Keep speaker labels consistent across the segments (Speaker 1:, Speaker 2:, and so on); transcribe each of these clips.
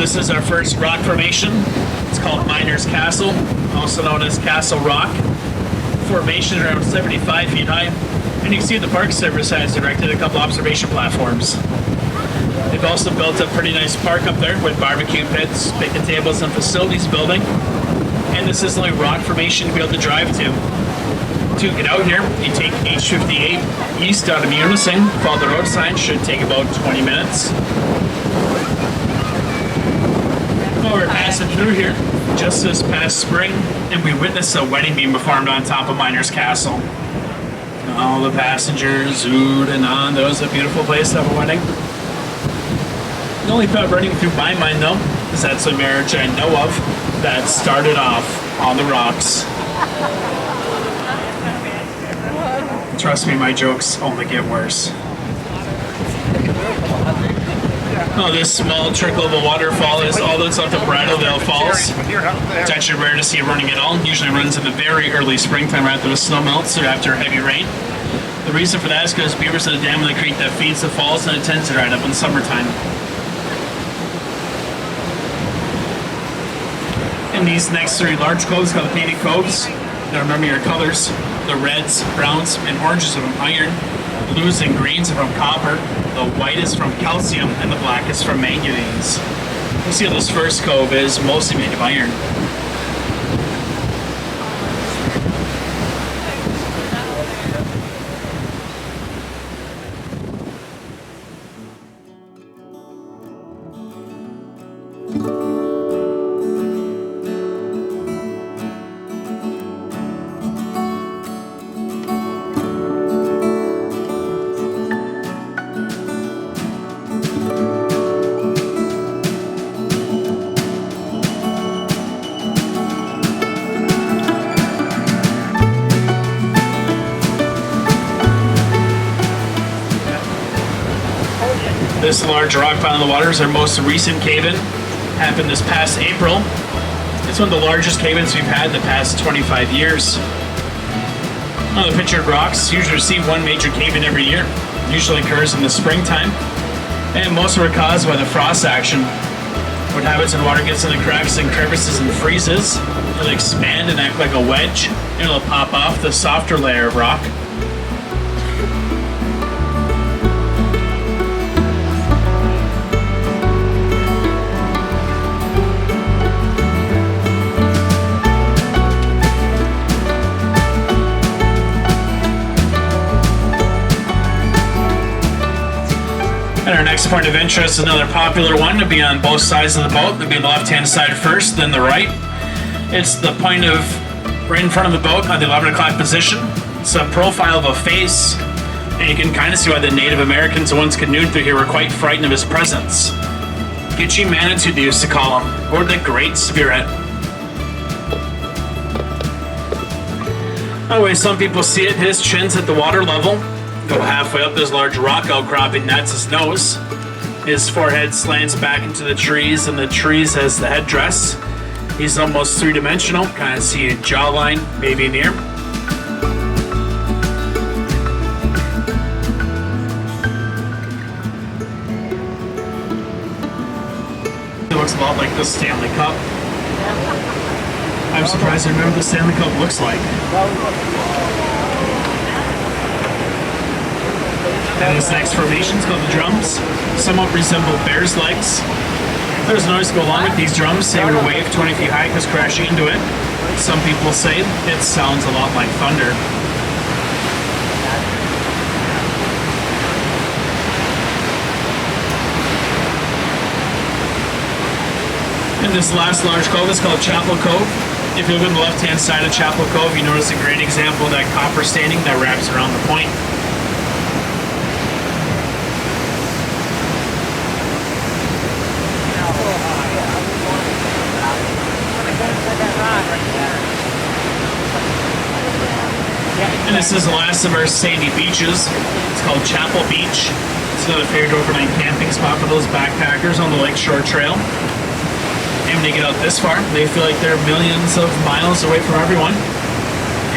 Speaker 1: This is our first rock formation. It's called Miner's Castle, also known as Castle Rock. Formation around 75 feet high. And you can see the Park Service has erected a couple observation platforms. They've also built a pretty nice park up there with barbecue pits, picnic tables, and facilities building. And this is the only rock formation to be able to drive to. To get out here, you take H58 east out of Munising. Follow the road sign, should take about 20 minutes. While we're passing through here, just this past spring, and we witnessed a wedding being performed on top of Miner's Castle. All the passengers oohed and on. That was a beautiful place to have a wedding. The only thought running through my mind, though, is that's a marriage I know of that started off on the rocks. Trust me, my jokes only get worse. Oh, this small trickle of a waterfall is all that's left of Bridaldale Falls. It's actually rare to see it running at all. It usually runs in the very early springtime after the snow melts or after heavy rain. The reason for that is because beavers in a dam in the creek that feeds the falls, and it tends to dry up in summertime. And these next three large coves called painted coves. Now remember your colors. The reds, browns, and oranges are from iron. Blues and greens are from copper. The white is from calcium, and the black is from manganese. You see how this first cove is mostly made of iron. This large rock pile in the water is our most recent cave-in. Happened this past April. It's one of the largest cave-ins we've had in the past 25 years. On the pictured rocks, you usually see one major cave-in every year. It usually occurs in the springtime. And most of it are caused by the frost action. What happens when water gets in the cracks and crevices and freezes, it'll expand and act like a wedge, and it'll pop off the softer layer of rock. And our next point of interest is another popular one to be on both sides of the boat. It'll be on the left-hand side first, then the right. It's the point of right in front of the boat on the 11 o'clock position. It's a profile of a face, and you can kind of see why the Native Americans who once canoed through here were quite frightened of his presence. Gitche Manitou, they used to call him, or the Great Spirit. Anyway, some people see it, his chin's at the water level. Go halfway up this large rock outcropping, that's his nose. His forehead slants back into the trees, and the trees has the headdress. He's almost three-dimensional, kind of see a jawline, maybe an ear. It looks a lot like the Stanley Cup. I'm surprised I remember what the Stanley Cup looks like. And this next formation is called the drums. Somewhat resemble bear's legs. There's noise to go along with these drums. They would wave 20 feet high because crashing into it. Some people say it sounds a lot like thunder. And this last large cove is called Chapel Cove. If you look on the left-hand side of Chapel Cove, you notice a great example of that copper staining that wraps around the point. And this is the last of our sandy beaches. It's called Chapel Beach. It's another favorite overnight camping spot for those backpackers on the Lakeshore Trail. And when they get out this far, they feel like they're millions of miles away from everyone.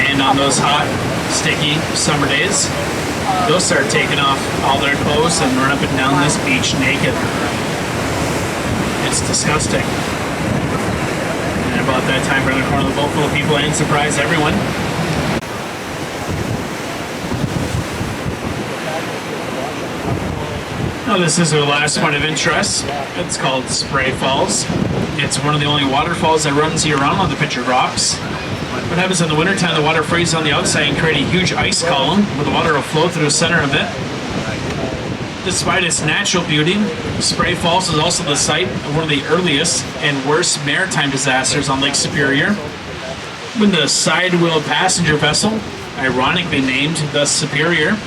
Speaker 1: And on those hot, sticky summer days, they'll start taking off all their clothes and run up and down this beach naked. It's disgusting. And about that time, around the corner of the boat full of people and surprise everyone. Now this is our last point of interest. It's called Spray Falls. It's one of the only waterfalls that runs year-round on the Pictured Rocks. What happens in the wintertime, the water freezes on the outside and creates a huge ice column where the water will flow through the center of it. Despite its natural beauty, Spray Falls is also the site of one of the earliest and worst maritime disasters on Lake Superior, when the side-wheel passenger vessel, ironically named the Superior,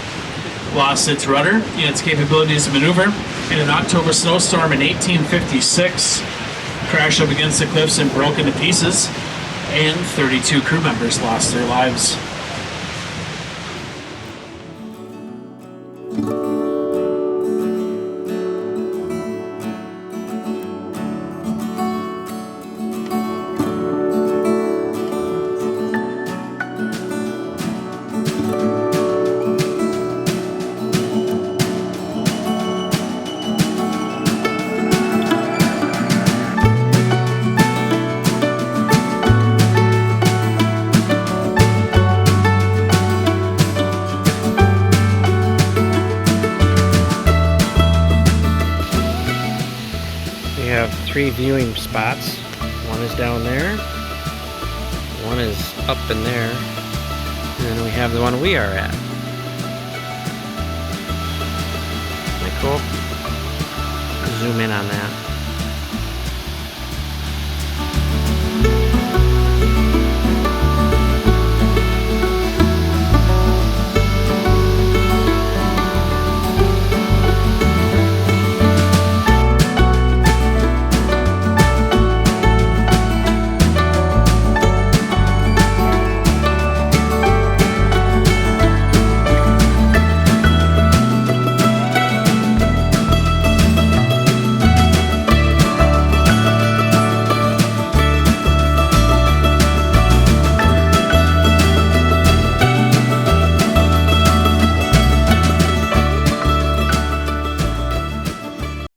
Speaker 1: lost its rudder and its capabilities to maneuver in an October snowstorm in 1856, crashed up against the cliffs and broke into pieces, and 32 crew members lost their lives.
Speaker 2: We have 3 viewing spots. One is down there, one is up in there, and then we have the one we are at. Isn't that cool? Zoom in on that.